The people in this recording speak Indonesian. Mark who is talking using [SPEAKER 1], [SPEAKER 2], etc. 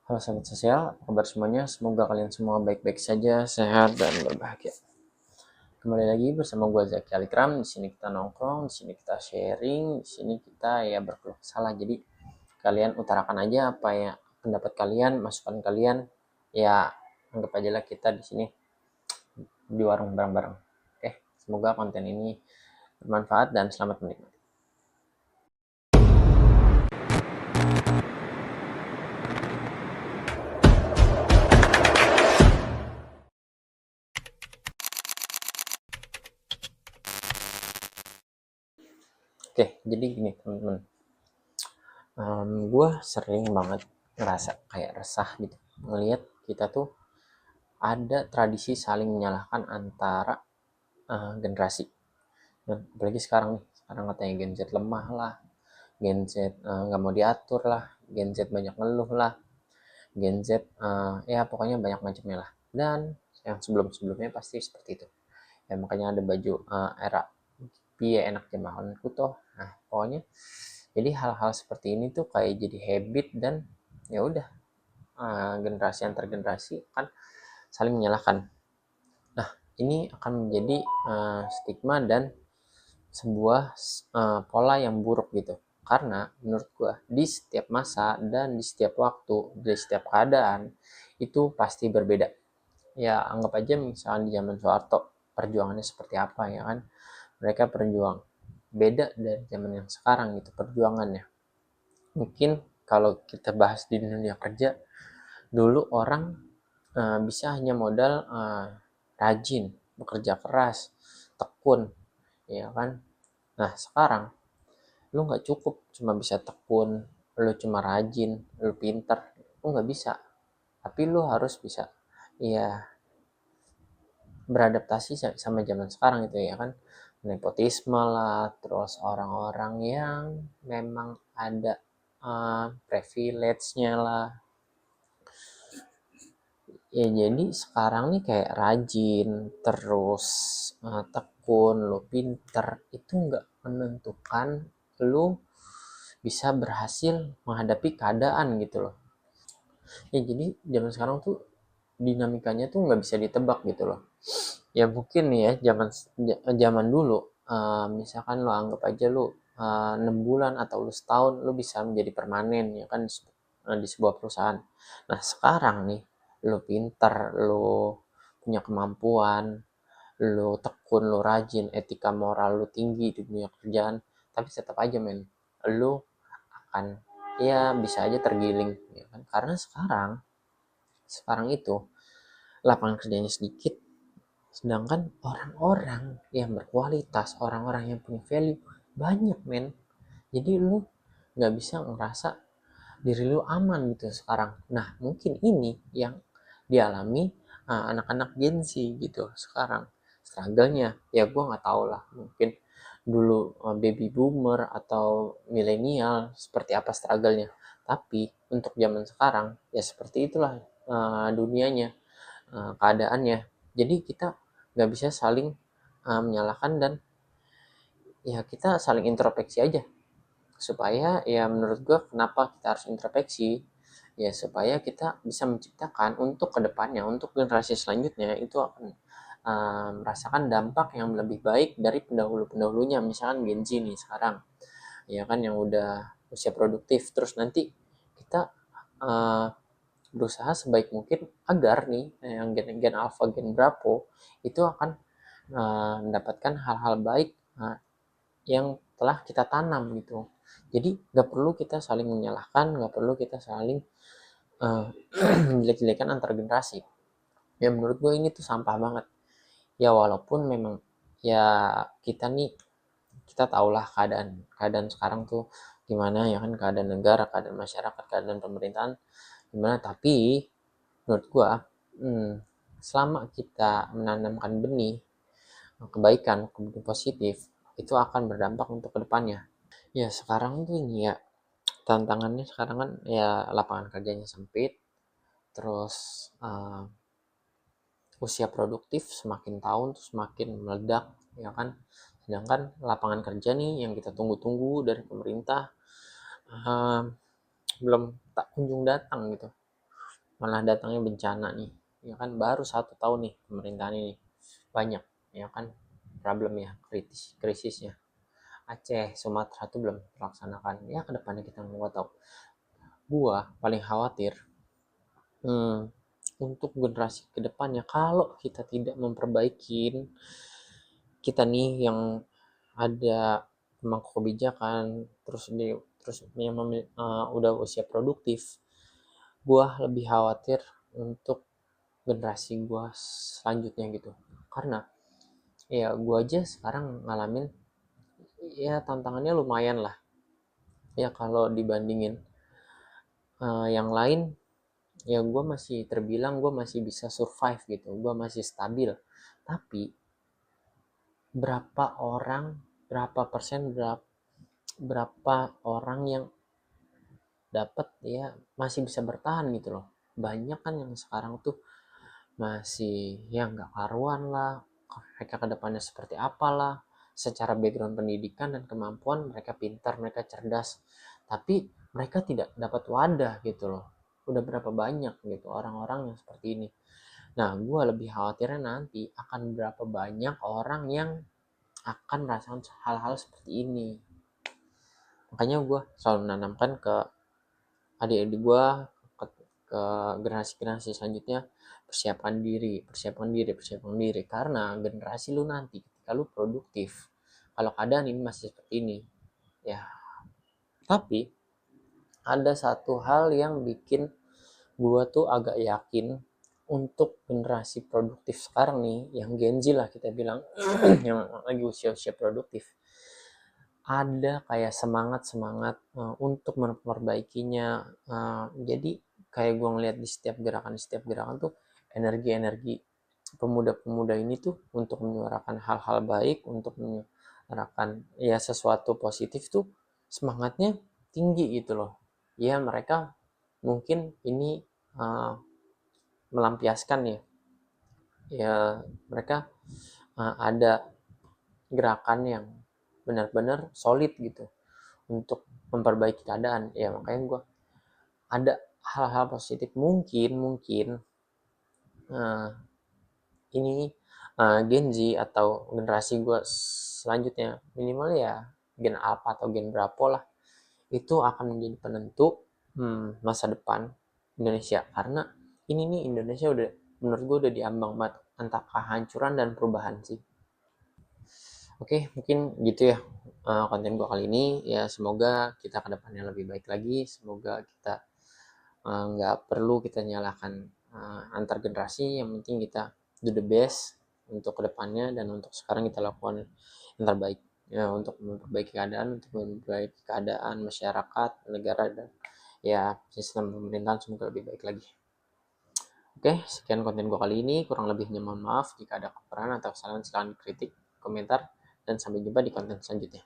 [SPEAKER 1] Halo sahabat sosial, apa kabar semuanya? Semoga kalian semua baik-baik saja, sehat dan berbahagia. Kembali lagi bersama gue Zaki Alikram. Di sini kita nongkrong, di sini kita sharing, di sini kita ya berkeluh kesah. Jadi kalian utarakan aja apa ya pendapat kalian, masukan kalian. Ya anggap aja lah kita di sini di warung bareng-bareng. Oke, semoga konten ini bermanfaat dan selamat menikmati. Oke, jadi gini teman-teman. Gue sering banget ngerasa kayak resah gitu ngelihat kita tuh ada tradisi saling menyalahkan antara generasi. Dan apalagi sekarang nih, sekarang katanya Gen Z lemah lah, Gen Z nggak mau diatur lah, Gen Z banyak ngeluh lah, Gen Z ya pokoknya banyak macamnya lah. Dan yang sebelum-sebelumnya pasti seperti itu. Ya makanya ada baju era piye enak jamahan kuto. Nah pokoknya jadi hal-hal seperti ini tuh kayak jadi habit dan ya udah generasi antar generasi kan saling menyalahkan. Nah, ini akan menjadi stigma dan sebuah pola yang buruk gitu. Karena menurut gua di setiap masa dan di setiap waktu, di setiap keadaan itu pasti berbeda. Ya, anggap aja misalnya di zaman Soeharto perjuangannya seperti apa ya kan. Mereka berjuang beda dari zaman yang sekarang gitu perjuangannya. Mungkin kalau kita bahas di dunia kerja, dulu orang bisa hanya modal rajin, bekerja keras, tekun, ya kan. Nah sekarang lu nggak cukup cuma bisa tekun, lu cuma rajin, lu pinter, lu nggak bisa. Tapi lu harus bisa, ya beradaptasi sama zaman sekarang itu ya kan. Nepotisme lah, terus orang-orang yang memang ada privilege-nya lah. Ya jadi sekarang nih kayak rajin, terus tekun, lu pinter, itu nggak menentukan lu bisa berhasil menghadapi keadaan gitu loh. Ya jadi zaman sekarang tuh dinamikanya tuh nggak bisa ditebak gitu loh. Ya mungkin nih ya zaman dulu, misalkan lo anggap aja lo 6 bulan atau lu setahun lu bisa menjadi permanen ya kan di sebuah perusahaan. Nah sekarang nih lu pinter, lu punya kemampuan, lu tekun, lu rajin, etika moral lu tinggi di dunia kerjaan, tapi tetap aja men, lu akan ya bisa aja tergiling ya kan karena sekarang sekarang itu lapangan kerjanya sedikit. Sedangkan orang-orang yang berkualitas, orang-orang yang punya value banyak men. Jadi lu nggak bisa ngerasa diri lu aman gitu sekarang. Nah mungkin ini yang dialami anak-anak Gen Z gitu sekarang. Struggle-nya ya gue nggak tahu lah. Mungkin dulu baby boomer atau milenial seperti apa struggle-nya. Tapi untuk zaman sekarang ya seperti itulah dunianya, keadaannya. Jadi kita nggak bisa saling menyalahkan dan ya kita saling introspeksi aja supaya ya menurut gue kenapa kita harus introspeksi ya supaya kita bisa menciptakan untuk kedepannya untuk generasi selanjutnya itu akan merasakan dampak yang lebih baik dari pendahulu-pendahulunya misalkan Gen Z nih sekarang ya kan yang udah usia produktif terus nanti kita uh, berusaha sebaik mungkin agar nih yang gen alpha gen bravo itu akan mendapatkan hal-hal baik yang telah kita tanam gitu. Jadi nggak perlu kita saling menyalahkan, nggak perlu kita saling uh, jelek-jelekan antar generasi. Ya menurut gue ini tuh sampah banget. Ya walaupun memang ya kita nih kita tahulah keadaan keadaan sekarang tuh gimana ya kan keadaan negara, keadaan masyarakat, keadaan pemerintahan gimana. Tapi menurut gue selama kita menanamkan benih kebaikan, kemudian positif, itu akan berdampak untuk kedepannya. Ya sekarang tuh ini ya tantangannya sekarang kan ya lapangan kerjanya sempit, terus usia produktif semakin tahun tuh semakin meledak, ya kan. Sedangkan lapangan kerja nih yang kita tunggu-tunggu dari pemerintah uh, belum tak kunjung datang gitu. malah datangnya bencana nih, ya kan, baru 1 tahun nih pemerintahan ini banyak, ya kan, problem ya, krisisnya. Aceh, Sumatera tuh belum terlaksanakan, ya kedepannya kita nggak tahu. Gua paling khawatir hmm, untuk generasi kedepannya kalau kita tidak memperbaiki kita nih yang ada pemangku kebijakan, terus yang udah usia produktif. Gua lebih khawatir untuk generasi gua selanjutnya gitu, karena ya gua aja sekarang ngalamin ya tantangannya lumayan lah ya kalau dibandingin yang lain. Ya gue masih terbilang gue masih bisa survive gitu, gue masih stabil. Tapi berapa orang, berapa persen, berapa orang yang dapat ya masih bisa bertahan gitu loh. Banyak kan yang sekarang tuh masih ya nggak karuan lah, mereka kedepannya seperti apalah, secara background pendidikan dan kemampuan mereka pintar, mereka cerdas, tapi mereka tidak dapat wadah gitu loh. Udah berapa banyak gitu orang-orang yang seperti ini. Nah, gue lebih khawatirnya nanti akan berapa banyak orang yang akan merasakan hal-hal seperti ini. Makanya gue selalu menanamkan ke adik-adik gue, ke generasi-generasi selanjutnya, persiapkan diri, persiapkan diri. Karena generasi lu nanti, ketika lu produktif, kalau keadaan ini masih seperti ini, ya. Tapi ada satu hal yang bikin gue tuh agak yakin untuk generasi produktif sekarang nih, yang Gen Z lah kita bilang, yang lagi usia-usia produktif, ada kayak semangat-semangat untuk memperbaikinya. Jadi kayak gue ngeliat di setiap gerakan tuh energi-energi pemuda-pemuda ini tuh untuk menyuarakan hal-hal baik, untuk menyuarakan ya sesuatu positif tuh semangatnya tinggi gitu loh. Ya mereka mungkin ini uh, melampiaskan ya, ya mereka ada gerakan yang benar-benar solid gitu untuk memperbaiki keadaan. Ya makanya gue ada hal-hal positif, mungkin uh, ini Gen Z atau generasi gue selanjutnya, minimal ya gen Alpha atau gen berapa lah, itu akan menjadi penentu masa depan Indonesia. Karena ini nih Indonesia udah, menurut gue udah diambang banget antara kehancuran dan perubahan sih. Oke, mungkin gitu ya konten gue kali ini. Ya semoga kita ke depannya lebih baik lagi. Semoga kita nggak perlu kita nyalakan antar generasi. Yang penting kita do the best untuk ke depannya, dan untuk sekarang kita lakukan yang terbaik ya, untuk memperbaiki keadaan, untuk memperbaiki keadaan masyarakat, negara, dan ya sistem pemerintahan semoga lebih baik lagi. Oke, sekian konten gue kali ini. Kurang lebihnya mohon maaf. Jika ada kekurangan atau kesalahan, silahkan kritik, komentar, dan sampai jumpa di konten selanjutnya.